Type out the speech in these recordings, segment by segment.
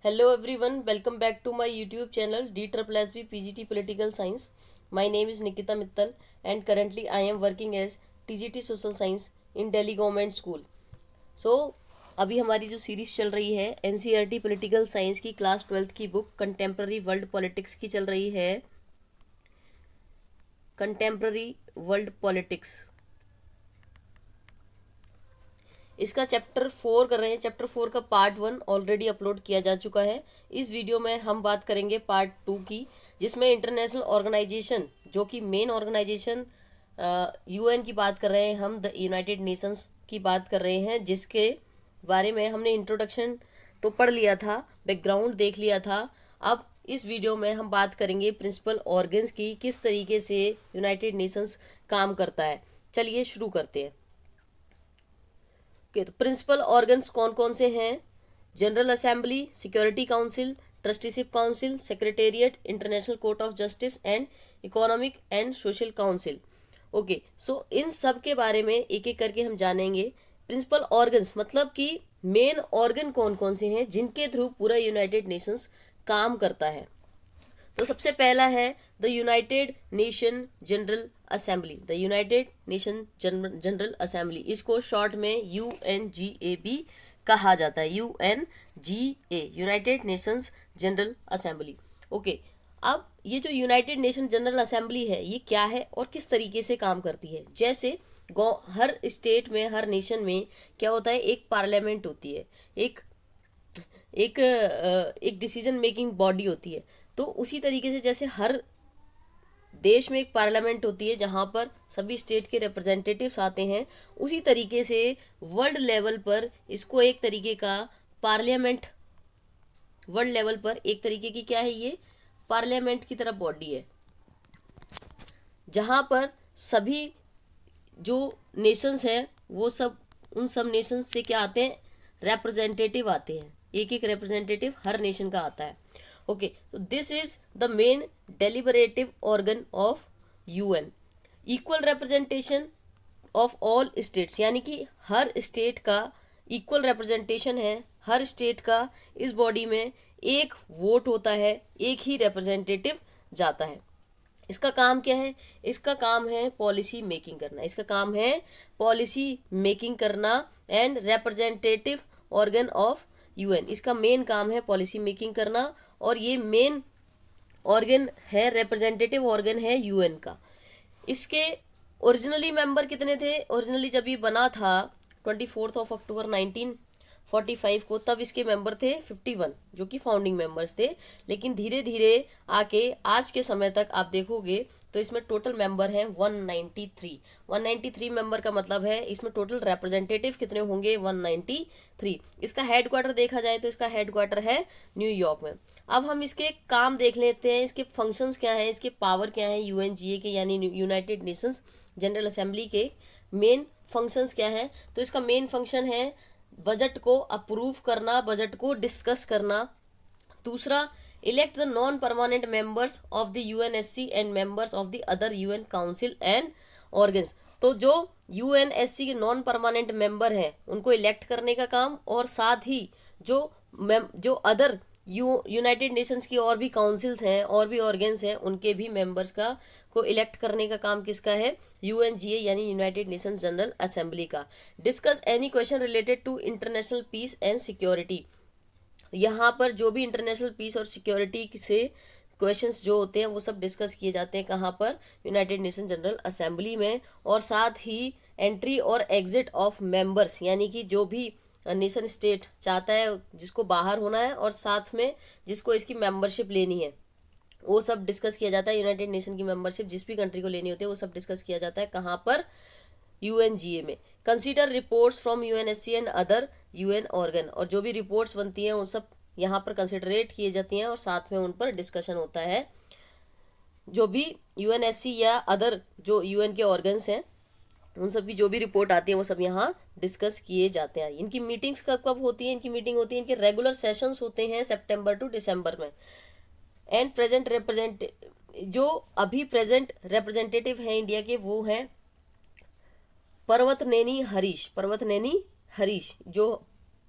Hello everyone, welcome back to my YouTube channel DSSB PGT Political Science. My name is Nikita Mittal and currently I am working as TGT Social Science in Delhi Government School. So अभी हमारी जो series चल रही है NCERT political science की class 12th की book contemporary world politics की चल रही है। कंटेम्प्ररी वर्ल्ड पॉलिटिक्स इसका चैप्टर 4 कर रहे हैं। चैप्टर 4 का पार्ट 1 ऑलरेडी अपलोड किया जा चुका है। इस वीडियो में हम बात करेंगे पार्ट 2 की, जिसमें इंटरनेशनल ऑर्गेनाइजेशन जो कि मेन ऑर्गेनाइजेशन यूएन की बात कर रहे हैं, हम द यूनाइटेड नेशंस की बात कर रहे हैं, जिसके बारे में हमने इंट्रोडक्शन तो पढ़ लिया था, बैकग्राउंड देख लिया था। अब इस वीडियो में हम बात करेंगे प्रिंसिपल ऑर्गन्स की, किस तरीके से यूनाइटेड नेशंस काम करता है। चलिए शुरू करते हैं। तो प्रिंसिपल ऑर्गन्स कौन कौन से हैं? General assembly, security council, trusteeship council, secretariat, international court of justice and economic and social council. Okay, so इन सब के बारे में एक एक करके हम जानेंगे। प्रिंसिपल ऑर्गन्स मतलब कि मेन ऑर्गन कौन कौन से हैं जिनके थ्रू पूरा यूनाइटेड नेशंस काम करता है। तो सबसे पहला है the United nation general assembly. The United nation general assembly, इसको शॉर्ट में यूएनजीए भी कहा जाता है। UNGA, United Nations General assembly. Okay, अब ये जो यूनाइटेड नेशन जनरल असेंबली है ये क्या है और किस तरीके से काम करती है? जैसे हर स्टेट में, हर नेशन में क्या होता है, एक पार्लियामेंट होती है, एक एक एक डिसीजन मेकिंग बॉडी होती है। तो उसी तरीके से जैसे हर देश में एक पार्लियामेंट होती है जहाँ पर सभी स्टेट के रिप्रेजेंटेटिव्स आते हैं, उसी तरीके से वर्ल्ड लेवल पर इसको एक तरीके का पार्लियामेंट, वर्ल्ड लेवल पर एक तरीके की क्या है, ये पार्लियामेंट की तरह बॉडी है, जहाँ पर सभी जो नेशंस हैं वो सब, उन सब नेशंस से क्या आते हैं, रिप्रेजेंटेटिव आते हैं। एक एक रिप्रेजेंटेटिव हर नेशन का आता है। ओके, तो this is the main deliberative organ of UN. Equal representation of all states, यानी कि हर स्टेट का इक्वल रिप्रेजेंटेशन है। हर स्टेट का इस बॉडी में एक वोट होता है, एक ही रिप्रेजेंटेटिव जाता है। इसका काम क्या है? इसका काम है पॉलिसी मेकिंग करना। इसका काम है पॉलिसी मेकिंग करना and representative organ of UN, इसका मेन काम है पॉलिसी मेकिंग करना, और ये मेन ऑर्गन है, रिप्रेजेंटेटिव ऑर्गन है यूएन का। इसके ओरिजिनली मेंबर कितने थे? ओरिजिनली जब ये बना था 24 अक्टूबर 1945 को, तब इसके मेंबर थे 51, जो कि फाउंडिंग मेंबर्स थे। लेकिन धीरे धीरे आके आज के समय तक आप देखोगे तो इसमें टोटल मेंबर हैं 193। 193 मेंबर का मतलब है इसमें टोटल रिप्रेजेंटेटिव कितने होंगे? 193। इसका हेडक्वार्टर देखा जाए तो इसका हेडक्वार्टर है न्यूयॉर्क में। अब हम इसके काम देख लेते हैं, इसके फंक्शंस क्या हैं, इसके पावर क्या है यूएनजीए के, यानी यूनाइटेड नेशंस जनरल असेंबली के मेन फंक्शंस क्या हैं। तो इसका मेन फंक्शन है बजट को अप्रूव करना, बजट को डिस्कस करना। दूसरा, elect the non permanent members of the UNSC and members of the other UN council and organs. तो जो यूएनएससी के नॉन परमानेंट मेंबर हैं उनको इलेक्ट करने का काम, और साथ ही जो अदर यूनाइटेड नेशंस की और भी काउंसिल्स हैं, और भी ऑर्गन्स हैं, उनके भी मेंबर्स का को इलेक्ट करने का काम किसका है? यूएनजीए यानी यूनाइटेड नेशंस जनरल असेंबली का। Discuss any question related to international peace and security, यहाँ पर जो भी इंटरनेशनल पीस और सिक्योरिटी से क्वेश्चंस जो होते हैं वो सब डिस्कस किए जाते हैं। कहाँ पर? यूनाइटेड नेशन जनरल असेंबली में। और साथ ही एंट्री और एग्जिट ऑफ मेंबर्स, यानी कि जो भी नेशन स्टेट चाहता है जिसको बाहर होना है, और साथ में जिसको इसकी मेंबरशिप लेनी है, वो सब डिस्कस किया जाता है। यूनाइटेड नेशन की मेंबरशिप जिस भी कंट्री को लेनी होती है वो सब डिस्कस किया जाता है। कहाँ पर? यूएनजीए में। Consider reports from UNSC and other UN organ, और जो भी रिपोर्ट्स बनती हैं वो सब यहाँ पर कंसिडरेट किए जाती हैं और साथ में उन पर डिस्कशन होता है। जो भी यूएनएससी या अदर जो यूएन के ऑर्गन्स हैं उन सब की जो भी रिपोर्ट आती है वो सब यहाँ डिस्कस किए जाते हैं। इनकी मीटिंग्स कब कब होती हैं? इनकी मीटिंग होती है, इनके रेगुलर सेशंस होते हैं सितंबर टू दिसंबर में। एंड प्रेजेंट जो अभी प्रेजेंट रिप्रेजेंटेटिव हैं इंडिया के वो हैं पर्वतनेनी हरीश, जो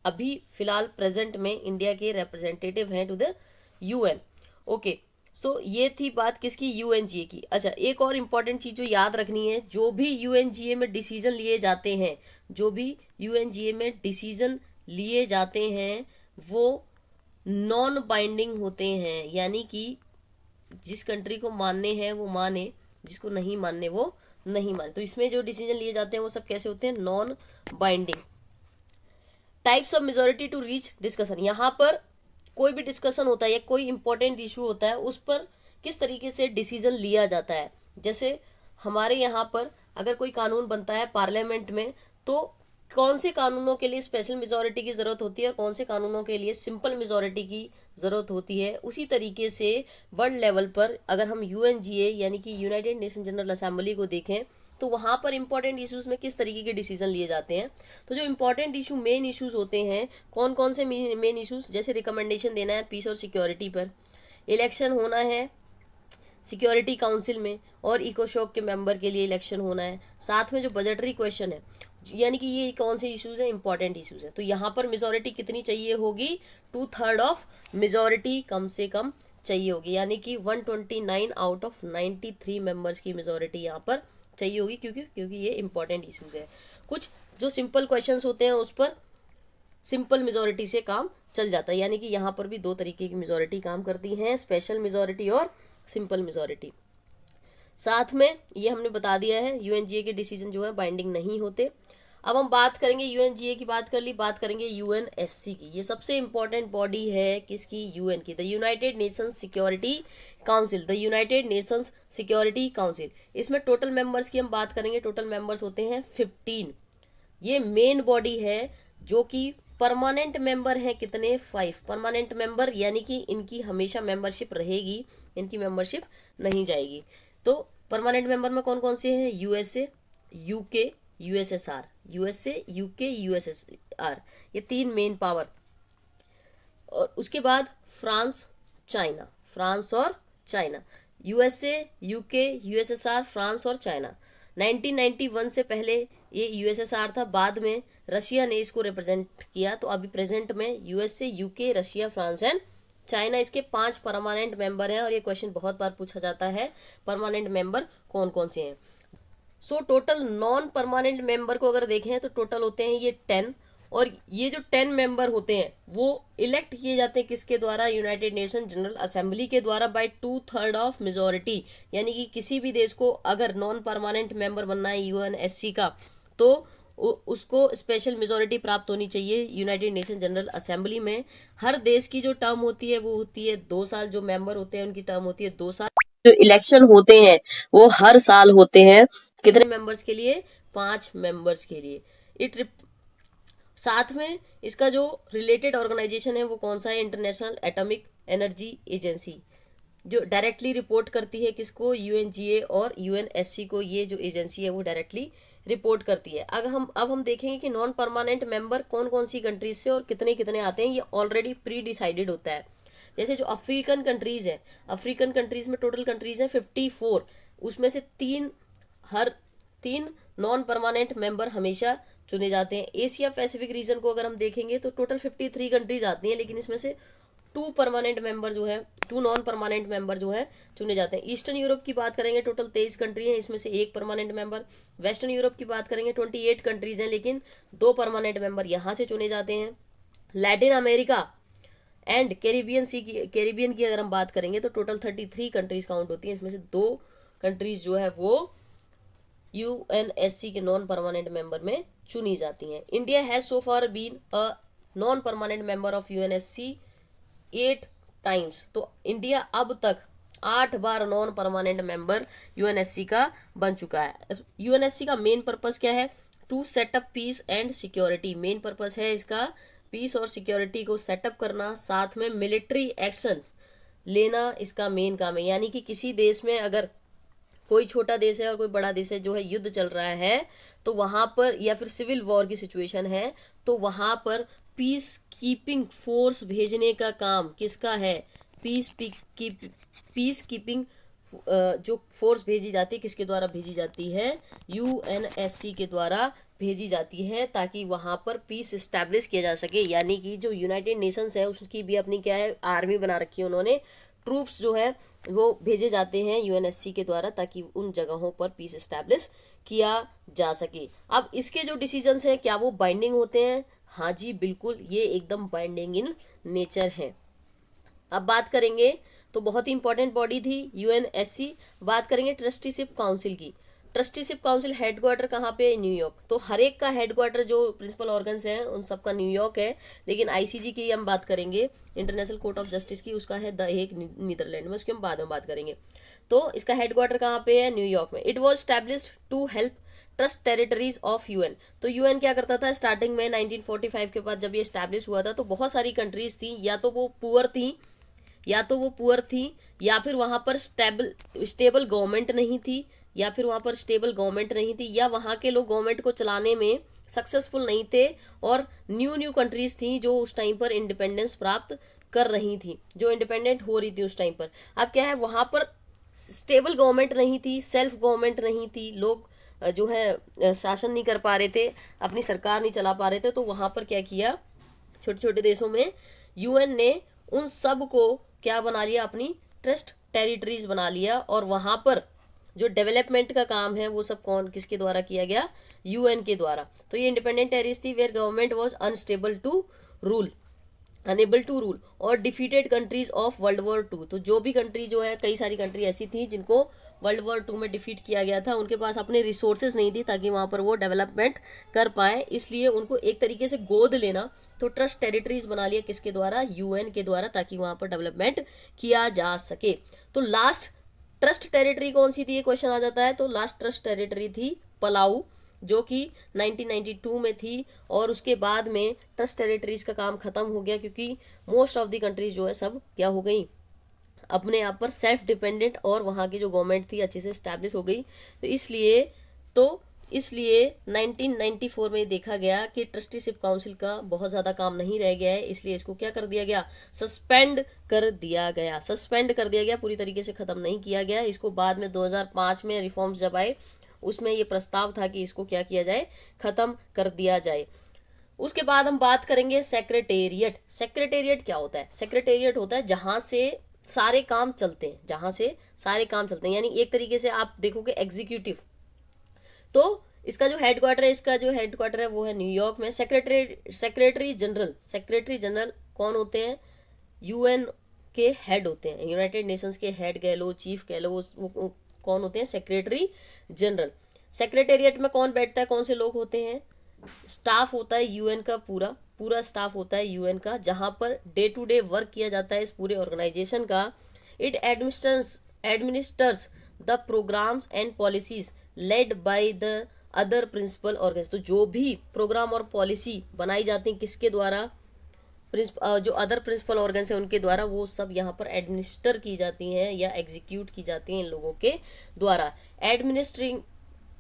अभी फिलहाल प्रेजेंट में इंडिया के रिप्रेजेंटेटिव हैं टू द यूएन। ओके, सो ये थी बात किसकी, यूएनजीए की। अच्छा, एक और इम्पॉर्टेंट चीज़ जो याद रखनी है, जो भी यूएनजीए में डिसीजन लिए जाते हैं, जो भी यूएनजीए में डिसीजन लिए जाते हैं वो नॉन बाइंडिंग होते हैं, यानी कि जिस कंट्री को मानने हैं वो माने, जिसको नहीं मानने वो नहीं माने। तो इसमें जो डिसीजन लिए जाते हैं वो सब कैसे होते हैं, non binding. Types of majority to reach discussion, यहाँ पर कोई भी डिस्कशन होता है या कोई इंपॉर्टेंट इशू होता है उस पर किस तरीके से डिसीजन लिया जाता है। जैसे हमारे यहाँ पर अगर कोई कानून बनता है पार्लियामेंट में, तो कौन से कानूनों के लिए स्पेशल मेजॉरिटी की ज़रूरत होती है और कौन से कानूनों के लिए सिंपल मेजॉरिटी की ज़रूरत होती है। उसी तरीके से वर्ल्ड लेवल पर अगर हम यूएनजीए यानी कि यूनाइटेड नेशन जनरल असेंबली को देखें तो वहाँ पर इंपॉर्टेंट इश्यूज़ में किस तरीके के डिसीजन लिए जाते हैं। तो जो इंपॉर्टेंट इशू मेन इश्यूज़ होते हैं, कौन कौन से मेन इश्यूज़, जैसे रिकमेंडेशन देना है पीस और सिक्योरिटी पर, इलेक्शन होना है सिक्योरिटी काउंसिल में और इकोशॉक के मेंबर के लिए इलेक्शन होना है, साथ में जो बजटरी क्वेश्चन है, यानी कि ये कौन से इश्यूज हैं, इंपॉर्टेंट इश्यूज हैं। तो यहाँ पर मेजॉरिटी कितनी चाहिए होगी, 2/3 ऑफ मेजॉरिटी कम से कम चाहिए होगी, यानी कि 129 आउट ऑफ 93 मेंबर्स की मेजॉरिटी यहाँ पर चाहिए होगी, क्योंकि ये इंपॉर्टेंट इश्यूज है। कुछ जो सिंपल क्वेश्चंस होते हैं उस पर सिंपल मेजॉरिटी से काम चल जाता है, यानी कि यहाँ पर भी दो तरीके की मेजॉरिटी काम करती हैं, स्पेशल मेजॉरिटी और सिंपल मेजॉरिटी। साथ में ये हमने बता दिया है यूएनजीए के डिसीजन जो है बाइंडिंग नहीं होते। अब हम बात करेंगे, यूएनजीए की बात कर ली, बात करेंगे यूएनएससी की। ये सबसे इंपॉर्टेंट बॉडी है किसकी, यूएन की, the United Nations security council, the United Nations security council. इसमें टोटल मेंबर्स की हम बात करेंगे, टोटल मेंबर्स होते हैं 15। ये मेन बॉडी है जो कि परमानेंट मेंबर हैं कितने, 5 परमानेंट मेंबर, यानी कि इनकी हमेशा मेंबरशिप रहेगी, इनकी मेंबरशिप नहीं जाएगी। तो परमानेंट मेंबर में कौन कौन से हैं, USA, UK, USSR, USA, UK, USSR, ये 3 मेन पावर। और उसके बाद फ्रांस, चाइना, फ्रांस और China, USA, UK, USSR, France और चाइना। 1991 से पहले ये यूएसएसआर था, बाद में रशिया ने इसको रिप्रेजेंट किया। तो अभी प्रेजेंट में USA, UK, Russia, France and China, इसके 5 परमानेंट मेंबर हैं। और ये क्वेश्चन बहुत बार पूछा जाता है, परमानेंट मेंबर कौन कौन से हैं। So total non permanent member को अगर देखें तो टोटल होते हैं ये 10। और ये जो 10 मेंबर होते हैं वो इलेक्ट किए जाते हैं किसके द्वारा, यूनाइटेड नेशन जनरल असेंबली के द्वारा, बाय 2/3 ऑफ मेजॉरिटी। यानी कि किसी भी देश को अगर नॉन परमानेंट मेंबर बनना है यूएनएससी का, तो उसको स्पेशल मेजॉरिटी प्राप्त होनी चाहिए यूनाइटेड नेशन जनरल असेंबली में। हर देश की जो टर्म होती है वो होती है 2 साल, जो मेंबर होते हैं उनकी टर्म होती है 2 साल। जो इलेक्शन होते हैं वो हर साल होते हैं, कितने मेंबर्स के लिए, 5 मेंबर्स के लिए। साथ में इसका जो रिलेटेड ऑर्गेनाइजेशन है वो कौन सा है, इंटरनेशनल एटॉमिक एनर्जी एजेंसी, जो डायरेक्टली रिपोर्ट करती है किसको, यूएनजीए और यूएनएससी को। ये जो एजेंसी है वो डायरेक्टली रिपोर्ट करती है। अब हम देखेंगे कि नॉन परमानेंट मेंबर कौन कौन सी कंट्रीज से और कितने कितने आते हैं। ये ऑलरेडी प्री डिसाइडेड होता है। जैसे जो अफ्रीकन कंट्रीज है, अफ्रीकन कंट्रीज में टोटल कंट्रीज है 54, उसमें से 3 नॉन परमानेंट मेंबर हमेशा चुने जाते हैं। एशिया पैसिफिक रीजन को अगर हम देखेंगे तो टोटल 53 कंट्रीज आती हैं, लेकिन इसमें से 2 परमानेंट मेंबर जो है, 2 नॉन परमानेंट मेंबर जो है चुने जाते हैं। ईस्टर्न यूरोप की बात करेंगे, टोटल 23 कंट्री हैं, इसमें से 1 परमानेंट मेंबर। वेस्टर्न यूरोप की बात करेंगे 28 कंट्रीज हैं, लेकिन 2 परमानेंट मेंबर यहाँ से चुने जाते हैं। लैटिन अमेरिका एंड कैरिबियन की अगर हम बात करेंगे तो टोटल 33 कंट्रीज काउंट होती हैं, इसमें से 2 कंट्रीज जो है वो यूएनएससी के नॉन परमानेंट मेंबर में चुनी जाती हैं। India has so far been a non permanent member of UNSC 8 times. तो इंडिया अब तक 8 बार नॉन परमानेंट मेंबर यूएनएससी का बन चुका है। यूएनएससी का मेन पर्पस क्या है, to set up peace and security. Main purpose है इसका पीस और सिक्योरिटी को सेटअप करना, साथ में मिलिट्री एक्शन लेना इसका मेन काम है। यानी कि किसी देश में अगर कोई छोटा देश है और कोई बड़ा देश है जो है युद्ध चल रहा है, तो वहाँ पर या फिर सिविल वॉर की सिचुएशन है, तो वहाँ पर पीस कीपिंग फोर्स भेजने का काम किसका है, पीस कीपिंग जो फोर्स भेजी जाती है किसके द्वारा भेजी जाती है, यूएनएससी के द्वारा भेजी जाती है ताकि वहाँ पर पीस इस्टेब्लिश किया जा सके। यानी कि जो यूनाइटेड नेशंस है उसकी भी अपनी क्या है, आर्मी बना रखी है उन्होंने, ट्रूप्स जो है वो भेजे जाते हैं यूएनएससी के द्वारा ताकि उन जगहों पर पीस इस्टेब्लिश किया जा सके। अब इसके जो डिसीजंस हैं क्या वो बाइंडिंग होते हैं? हाँ जी बिल्कुल, ये एकदम बाइंडिंग इन नेचर है। अब बात करेंगे तो बहुत ही इंपॉर्टेंट बॉडी थी यूएनएससी। बात करेंगे ट्रस्टीशिप काउंसिल की। ट्रस्टीशिप काउंसिल हेडक्वार्टर कहाँ पे है? न्यूयॉर्क। तो हर एक का हेडक्वार्टर जो प्रिंसिपल ऑर्गन्स हैं उन सबका न्यूयॉर्क है, लेकिन आईसीजी की हम बात करेंगे, इंटरनेशनल कोर्ट ऑफ जस्टिस की, उसका है द हेग नीदरलैंड में, उसकी हम बाद में बात करेंगे। तो इसका हेडक्वार्टर कहाँ पे है? न्यूयॉर्क में। It was established to help trust territories of UN. तो यूएन क्या करता था स्टार्टिंग में 1945 के बाद जब ये स्टैब्लिश हुआ था तो बहुत सारी कंट्रीज थी, या तो वो पुअर थी या फिर वहां पर स्टेबल गवर्नमेंट नहीं थी, या वहाँ के लोग गवर्नमेंट को चलाने में सक्सेसफुल नहीं थे, और न्यू कंट्रीज थी जो उस टाइम पर इंडिपेंडेंस प्राप्त कर रही थी, जो इंडिपेंडेंट हो रही थी उस टाइम पर। अब क्या है, वहाँ पर स्टेबल गवर्नमेंट नहीं थी, सेल्फ गवर्नमेंट नहीं थी, लोग जो है शासन नहीं कर पा रहे थे, अपनी सरकार नहीं चला पा रहे थे। तो वहाँ पर क्या किया, छोटे छोटे देशों में यूएन ने उन सब को क्या बना लिया, अपनी ट्रस्ट टेरिटरीज बना लिया, और वहाँ पर जो डेवलपमेंट का काम है वो सब किसके द्वारा किया गया? यूएन के द्वारा। तो ये इंडिपेंडेंट टेरिटरीज थी where government was enable to rule और defeated countries of world war 2। तो जो भी कंट्री जो है, कई सारी कंट्री ऐसी थी जिनको वर्ल्ड वॉर 2 में डिफीट किया गया था, उनके पास अपने रिसोर्सेज नहीं थी ताकि वहाँ पर वो डेवलपमेंट कर पाए, इसलिए उनको एक तरीके से गोद लेना, तो ट्रस्ट टेरिटरीज बना लिया किसके द्वारा? यूएन के द्वारा, ताकि वहाँ पर डेवलपमेंट किया जा सके। तो लास्ट ट्रस्ट टेरिटरी कौन सी थी, ये क्वेश्चन आ जाता है। तो लास्ट ट्रस्ट टेरिटरी थी पलाऊ, जो कि 1992 में थी, और उसके बाद में ट्रस्ट टेरिटरीज का काम खत्म हो गया क्योंकि मोस्ट ऑफ द कंट्रीज जो है सब क्या हो गई, अपने आप पर सेल्फ डिपेंडेंट, और वहाँ की जो गवर्नमेंट थी अच्छे से स्टैब्लिश हो गई। तो इसलिए 1994 में देखा गया कि ट्रस्टीशिप काउंसिल का बहुत ज़्यादा काम नहीं रह गया है, इसलिए इसको क्या कर दिया गया? सस्पेंड कर दिया गया, पूरी तरीके से ख़त्म नहीं किया गया इसको। बाद में 2005 में रिफॉर्म्स जब आए, उसमें ये प्रस्ताव था कि इसको क्या किया जाए, ख़त्म कर दिया जाए। उसके बाद हम बात करेंगे सेक्रेटेरिएट। सेक्रेटेरिएट क्या होता है? सेक्रेटेरिएट होता है जहाँ से सारे काम चलते हैं, यानी एक तरीके से आप देखोगे एग्जीक्यूटिव। तो इसका जो हेडक्वार्टर है वो है न्यूयॉर्क में। सेक्रेटरी जनरल कौन होते हैं? यूएन के हेड होते हैं, यूनाइटेड नेशंस के हेड कह लो, चीफ कह लो, वो कौन होते हैं? Secretary general. सेक्रेटेरिएट में कौन बैठता है, कौन से लोग होते हैं? स्टाफ होता है यूएन का, पूरा स्टाफ होता है यूएन का, जहां per day to day work किया जाता है इस पूरे ऑर्गेनाइजेशन का। It administers the programmes and policies led by the other principal organs. तो जो भी प्रोग्राम और पॉलिसी बनाई जाती हैं किसके द्वारा? जो अदर प्रिंसिपल ऑर्गन्स हैं उनके द्वारा, वो सब यहाँ पर एडमिनिस्टर की जाती हैं या एग्जीक्यूट की जाती हैं इन लोगों के द्वारा। एडमिनिस्ट्रिंग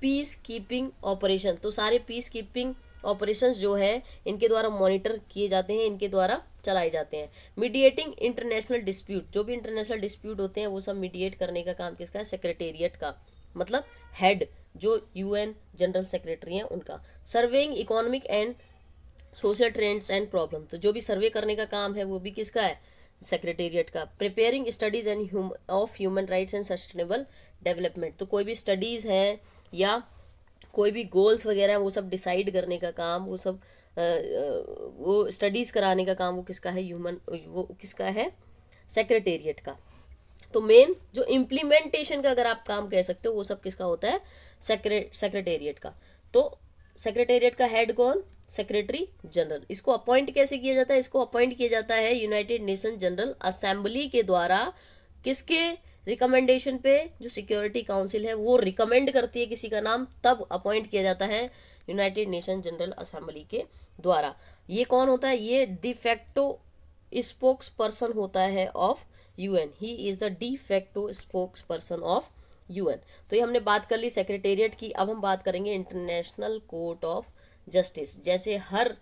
पीस कीपिंग ऑपरेशन, तो सारे पीस कीपिंग ऑपरेशंस जो है इनके द्वारा मॉनिटर किए जाते हैं, इनके द्वारा चलाए जाते हैं। मीडिएटिंग इंटरनेशनल डिस्प्यूट, जो भी इंटरनेशनल डिस्प्यूट होते हैं वो सब मीडिएट करने का काम किसका है? सेक्रेटेरिएट का, मतलब हेड जो यूएन जनरल सेक्रेटरी हैं उनका। Surveying economic and social trends and problem, तो जो भी सर्वे करने का काम है वो भी किसका है? सेक्रेटेरिएट का। Preparing studies end of human rights and sustainable development, तो कोई भी स्टडीज़ हैं या कोई भी गोल्स वगैरह वो सब डिसाइड करने का काम, वो स्टडीज़ कराने का काम वो किसका है? सेक्रेटेरिएट का। तो मेन जो इम्प्लीमेंटेशन का अगर आप काम कह सकते हो वो सब किसका होता है? सेक्रेटेरिएट का। तो सेक्रेटेरिएट का हेड कौन? Secretary general. इसको अपॉइंट कैसे किया जाता है? इसको अपॉइंट किया जाता है यूनाइटेड नेशन जनरल असेंबली के द्वारा। किसके रिकमेंडेशन पे? जो सिक्योरिटी काउंसिल है वो रिकमेंड करती है किसी का नाम, तब अपॉइंट किया जाता है यूनाइटेड नेशन जनरल असेंबली के द्वारा। ये कौन होता है? ये डिफेक्टो स्पोक्स पर्सन होता है of UN. He is the de facto spokes person of UN. तो ये हमने बात कर ली सेक्रेटेरिएट की। अब हम बात करेंगे इंटरनेशनल कोर्ट ऑफ जस्टिस। जैसे हर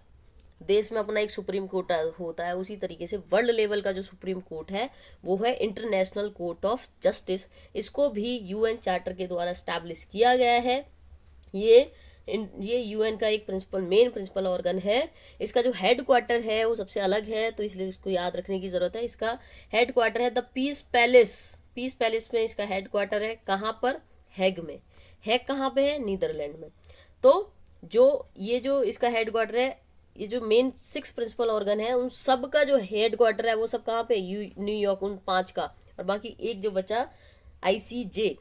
देश में अपना एक सुप्रीम कोर्ट होता है, उसी तरीके से वर्ल्ड लेवल का जो सुप्रीम कोर्ट है वो है इंटरनेशनल कोर्ट ऑफ जस्टिस। इसको भी यूएन चार्टर के द्वारा एस्टैब्लिश किया गया है। ये ये यूएन का एक मेन प्रिंसिपल ऑर्गन है। इसका जो हेड क्वार्टर है वो सबसे अलग है, तो इसलिए इसको याद रखने की जरूरत है। इसका हेड क्वार्टर है the piece palace. Piece palace में इसका हेड क्वार्टर है। कहाँ पर? हैग में। हैग कहाँ पे है? नीदरलैंड में। तो जो इसका हेड क्वार्टर है, ये जो मेन 6 प्रिंसिपल ऑर्गन है, उन सब का जो हेड क्वार्टर है वो सब कहाँ पे? न्यूयॉर्क, उन 5 का। और बाकी एक जो बचा आईसीजे,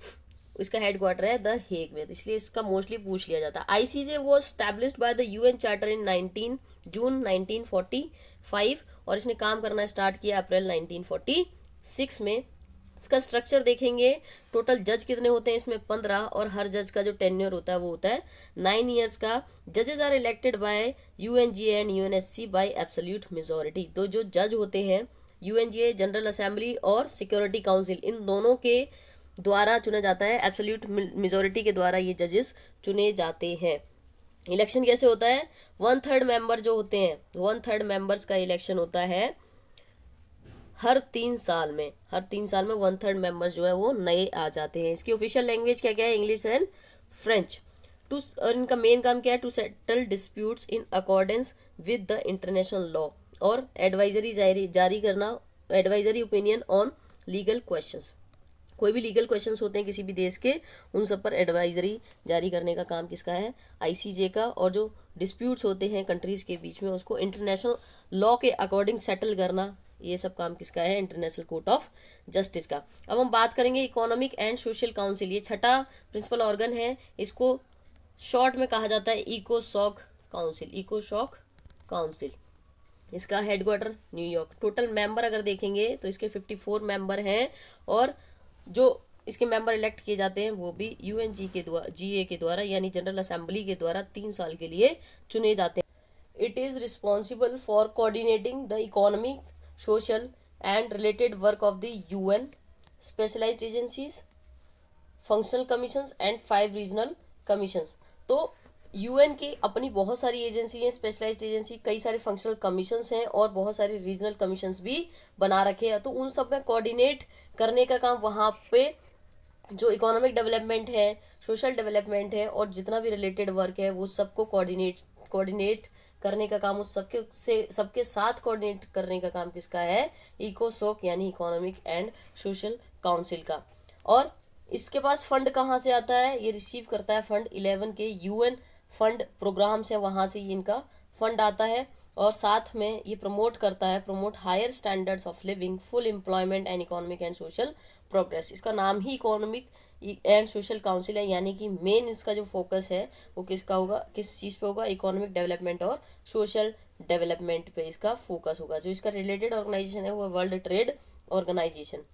इसका हेड क्वार्टर है द हेग में। तो इसलिए इसका मोस्टली पूछ लिया जाता है। आईसीजे वो established by the UN charter in 19 June 1945 और इसने काम करना स्टार्ट किया अप्रैल 1946 में। इसका स्ट्रक्चर देखेंगे, टोटल जज कितने होते हैं इसमें? 15, और हर जज का जो टेन्योर होता है वो होता है 9 ईयर्स का। जजेस are elected by UNGA and UNSC by absolute majority. तो जो जज होते हैं यूएनजीए, जनरल असेंबली और सिक्योरिटी काउंसिल, इन दोनों के द्वारा चुना जाता है। एब्सोल्यूट मेजोरिटी के द्वारा ये जजेस चुने जाते हैं। इलेक्शन कैसे होता है? 1/3 मेंबर जो होते हैं, 1/3 मेंबर्स का इलेक्शन होता है हर 3 साल में। हर 3 साल में 1/3 मेंबर्स जो है वो नए आ जाते हैं। इसकी ऑफिशियल लैंग्वेज क्या क्या है? English and French. और इनका मेन काम क्या है? To settle disputes in accordance with the international law, और एडवाइजरी जारी करना, advisory opinion on legal questions. कोई भी लीगल क्वेश्चंस होते हैं किसी भी देश के, उन सब पर एडवाइजरी जारी करने का काम किसका है? आईसीजे का। और जो डिस्प्यूट्स होते हैं कंट्रीज के बीच में, उसको इंटरनेशनल लॉ के अकॉर्डिंग सेटल करना, ये सब काम किसका है? इंटरनेशनल कोर्ट ऑफ जस्टिस का। अब हम बात करेंगे इकोनॉमिक एंड सोशल काउंसिल। ये छठा प्रिंसिपल ऑर्गन है। इसको शॉर्ट में कहा जाता है इकोसॉक काउंसिल। इकोसॉक काउंसिल, इसका हेडक्वार्टर न्यूयॉर्क। टोटल मेंबर अगर देखेंगे तो इसके 54 मेंबर हैं, और जो इसके मेंबर इलेक्ट किए जाते हैं वो भी जीए के द्वारा, यानी जनरल असेंबली के द्वारा 3 साल के लिए चुने जाते हैं। It is responsible for coordinating the economic, social and related work of the UN, specialised agencies, functional commissions and 5 regional commissions. तो यूएन की अपनी बहुत सारी एजेंसी हैं, स्पेशलाइज्ड एजेंसी, कई सारे फंक्शनल कमीशंस हैं और बहुत सारे रीजनल कमीशंस भी बना रखे हैं। तो उन सब में कोऑर्डिनेट करने का काम वहाँ पे जो इकोनॉमिक डेवलपमेंट है, सोशल डेवलपमेंट है और जितना भी रिलेटेड वर्क है वो सबको कोऑर्डिनेट करने का काम, उस सबके साथ कोऑर्डिनेट करने का काम किसका है? इकोसोक यानी इकोनॉमिक एंड सोशल काउंसिल का। और इसके पास फंड कहाँ से आता है? ये रिसीव करता है फंड 11 के यूएन फंड प्रोग्राम से, वहाँ से इनका फंड आता है। और साथ में ये promote higher standards of living, full employment and economic and social progress. इसका नाम ही इकोनॉमिक एंड सोशल काउंसिल है, यानी कि मेन इसका जो फोकस है वो किसका होगा? किस चीज़ पे होगा? इकोनॉमिक डेवलपमेंट और सोशल डेवलपमेंट पे इसका फोकस होगा। जो इसका रिलेटेड ऑर्गेनाइजेशन है वो वर्ल्ड ट्रेड ऑर्गेनाइजेशन।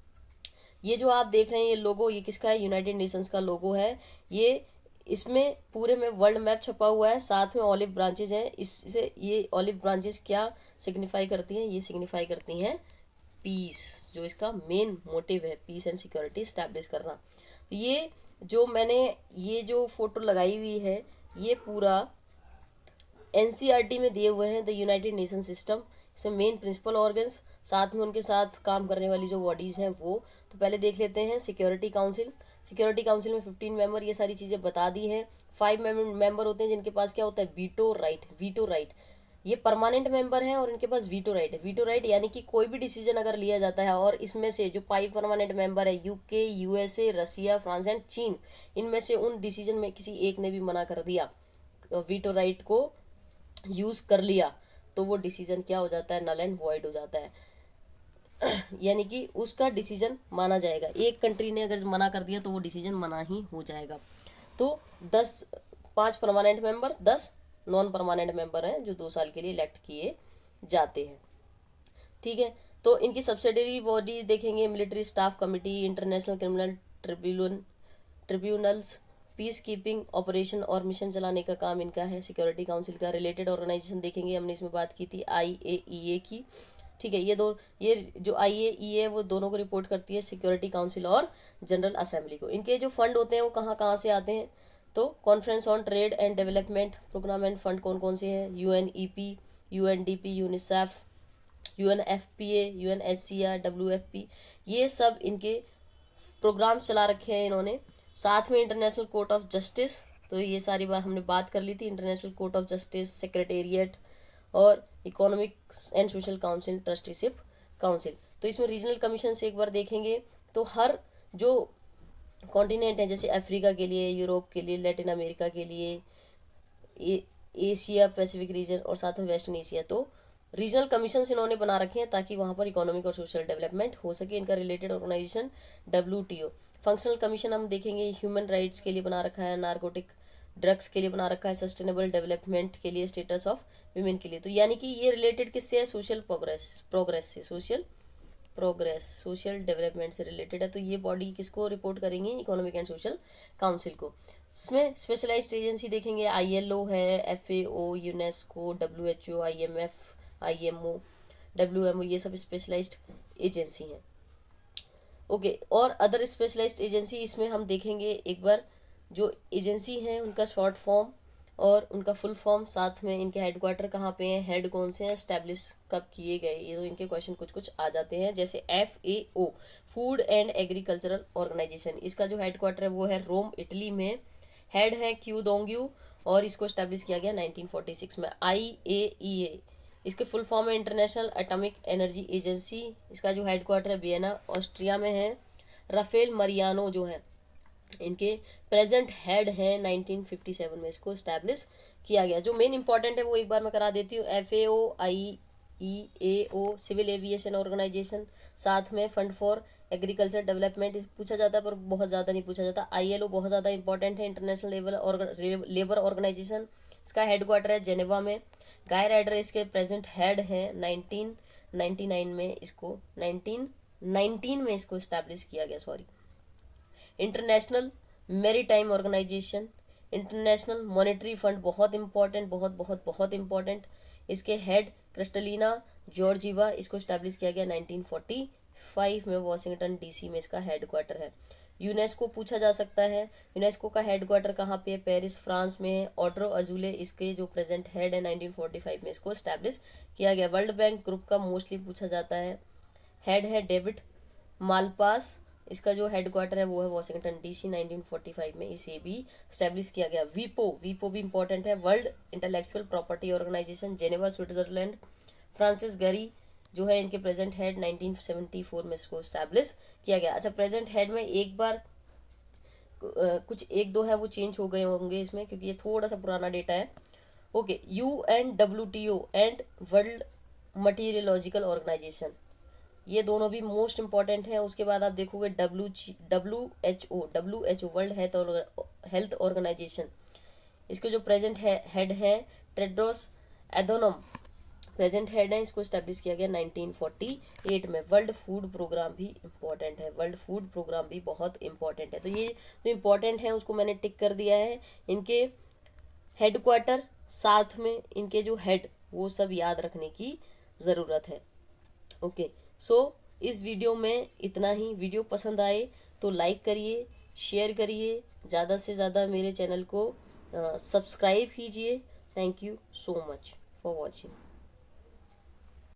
ये जो आप देख रहे हैं ये लोगो, ये किसका है? यूनाइटेड नेशंस का लोगो है। ये इसमें पूरे में वर्ल्ड मैप छपा हुआ है, साथ में ऑलिव ब्रांचेज हैं। इससे ये ऑलिव ब्रांचेज क्या सिग्निफाई करती हैं? ये सिग्निफाई करती हैं पीस, जो इसका मेन मोटिव है, पीस एंड सिक्योरिटी स्टैब्लिश करना। ये जो फोटो लगाई हुई है ये पूरा एनसीईआरटी में दिए हुए हैं, द यूनाइटेड नेशन सिस्टम। इसमें मेन प्रिंसिपल ऑर्गन्स, साथ में उनके साथ काम करने वाली जो बॉडीज़ हैं वो। तो पहले देख लेते हैं सिक्योरिटी काउंसिल। सिक्योरिटी काउंसिल में 15 मेंबर, ये सारी चीज़ें बता दी हैं। 5 मेंबर होते हैं जिनके पास क्या होता है? Veto right. ये परमानेंट मेंबर हैं और इनके पास वीटो राइट है। वीटो राइट यानी कि कोई भी डिसीजन अगर लिया जाता है, और इसमें से जो 5 परमानेंट मेंबर है, UK, USA, Russia, France and चीन, इनमें से उन डिसीजन में किसी एक ने भी मना कर दिया, वीटो राइट को यूज़ कर लिया, तो वो डिसीजन क्या हो जाता है? नल एंड वॉइड हो जाता है। यानी कि उसका डिसीजन माना जाएगा। एक कंट्री ने अगर मना कर दिया तो वो डिसीजन मना ही हो जाएगा। तो 5 permanent member, 10 non permanent member हैं जो 2 साल के लिए इलेक्ट किए जाते हैं। ठीक है, तो इनकी सब्सिडरी बॉडी देखेंगे, military staff committee, international criminal tribunals, peace keeping operation और मिशन चलाने का काम इनका है सिक्योरिटी काउंसिल का। रिलेटेड ऑर्गेनाइजेशन देखेंगे, हमने इसमें बात की थी IAEA की। ठीक है, ये जो IAEA है वो दोनों को रिपोर्ट करती है, सिक्योरिटी काउंसिल और जनरल असेंबली को। इनके जो फंड होते हैं वो कहाँ कहाँ से आते हैं? तो conference on trade and development programme and fund कौन कौन से हैं? UNEP, UNDP, UNICEF, UNFPA, UNSCR, WFP, ये सब इनके प्रोग्राम चला रखे हैं इन्होंने। साथ में इंटरनेशनल कोर्ट ऑफ जस्टिस, तो तो ये सारी बात हमने बात कर ली थी। International court of justice, secretariat और economic and social council, trusteeship council. तो इसमें रीजनल कमीशन से एक बार देखेंगे तो हर जो कॉन्टिनेंट है, जैसे अफ्रीका के लिए, यूरोप के लिए, लैटिन अमेरिका के लिए, एशिया पैसिफिक रीजन और साथ में वेस्टर्न एशिया, तो रीजनल कमीशन इन्होंने बना रखे हैं ताकि वहाँ पर इकोनॉमिक और सोशल डेवलपमेंट हो सके। इनका related organisation WTO। Functional commission हम देखेंगे ह्यूमन राइट्स के लिए बना रखा है, नारकोटिक ड्रग्स के लिए बना रखा है, सस्टेनेबल डेवलपमेंट के लिए, स्टेटस ऑफ वीमेन के लिए। तो यानी कि ये रिलेटेड किससे है? सोशल प्रोग्रेस से, सोशल डेवलपमेंट से रिलेटेड है। तो ये बॉडी किसको रिपोर्ट करेंगे? इकोनॉमिक एंड सोशल काउंसिल को। इसमें स्पेशलाइज्ड एजेंसी देखेंगे, ILO है, FAO, UNESCO, WHO, IMF, IMO, WMO, ये सब स्पेशलाइज्ड एजेंसी हैं। ओके, और अदर स्पेशलाइज्ड एजेंसी इसमें हम देखेंगे एक बार, जो एजेंसी हैं उनका शॉर्ट फॉर्म और उनका फुल फॉर्म, साथ में इनके हेडक्वार्टर कहाँ पे हैं, हेड कौन से हैं, एस्टैब्लिश कब किए गए, ये तो इनके क्वेश्चन कुछ आ जाते हैं। जैसे FAO, Food and Agricultural Organisation, इसका जो हेडक्वार्टर है वो है रोम, इटली में। हेड है क्यू दोंग्यू और इसको एस्टैब्लिश किया गया 1946 में। IAEA, इसके फुल फॉर्म है इंटरनेशनल एटॉमिक एनर्जी एजेंसी, इसका जो हेडक्वार्टर है वियना, ऑस्ट्रिया में है। राफेल मरियानो जो है इनके प्रेजेंट हेड है, 1957 में इसको इस्टेब्लिश किया गया। जो मेन इंपॉर्टेंट है वो एक बार मैं करा देती हूँ। FAO, IEAO, Civil Aviation Organisation, साथ में फंड फॉर एग्रीकल्चर डेवलपमेंट पूछा जाता है पर बहुत ज़्यादा नहीं पूछा जाता। ILO बहुत ज़्यादा इंपॉर्टेंट है, इंटरनेशनल लेबर ऑर्गेनाइजेशन, इसका हेडक्वार्टर है जेनेवा में। गाय राइडर इसके प्रेजेंट हेड है, 1999 में इसको 1919 में इसको इस्टेब्लिश किया गया, sorry. International Maritime Organisation, International Monetary Fund, बहुत इंपॉर्टेंट, बहुत बहुत बहुत इंपॉर्टेंट, इसके हेड क्रिस्टलिना जॉर्जीवा, इसको स्टैब्लिश किया गया 1945 में, वॉशिंगटन DC में इसका हेडक्वार्टर है। यूनेस्को पूछा जा सकता है, यूनेस्को का हेडक्वार्टर कहाँ पे है? पेरिस, फ्रांस में है। ऑड्रो अजूले इसके जो प्रेजेंट हेड है, 1945 में इसको स्टैब्लिश किया गया। वर्ल्ड बैंक ग्रुप का मोस्टली पूछा जाता है, हेड है डेविड मालपास, इसका जो हेडक्वार्टर है वो है वॉशिंगटन DC, 1945 में इसे भी स्टैब्लिश किया गया। वीपो भी इंपॉर्टेंट है, World Intellectual Property Organisation, Geneva, Switzerland. Francis Gurry जो है इनके प्रेजेंट हेड, 1974 में इसको स्टैब्लिश किया गया। अच्छा, प्रेजेंट हेड में एक बार कुछ एक दो है वो चेंज हो गए होंगे इसमें, क्योंकि ये थोड़ा सा पुराना डेटा है। Okay, UNWTO and world meteorological organisation, ये दोनों भी मोस्ट इंपॉर्टेंट हैं। उसके बाद आप देखोगे WHO वर्ल्ड हेल्थ ऑर्गेनाइजेशन, इसके जो प्रेजेंट हेड है टेड्रोस एडोनम, प्रेजेंट हेड है, इसको स्टैब्लिश किया गया 1948 में। वर्ल्ड फूड प्रोग्राम भी इंपॉर्टेंट है, वर्ल्ड फूड प्रोग्राम भी बहुत इंपॉर्टेंट है। तो ये जो इंपॉर्टेंट है उसको मैंने टिक कर दिया है। इनके हेडक्वार्टर साथ में इनके जो हेड वो सब याद रखने की ज़रूरत है। ओके, सो इस वीडियो में इतना ही। वीडियो पसंद आए तो लाइक करिए, शेयर करिए, ज़्यादा से ज़्यादा मेरे चैनल को सब्सक्राइब कीजिए। Thank you so much for watching.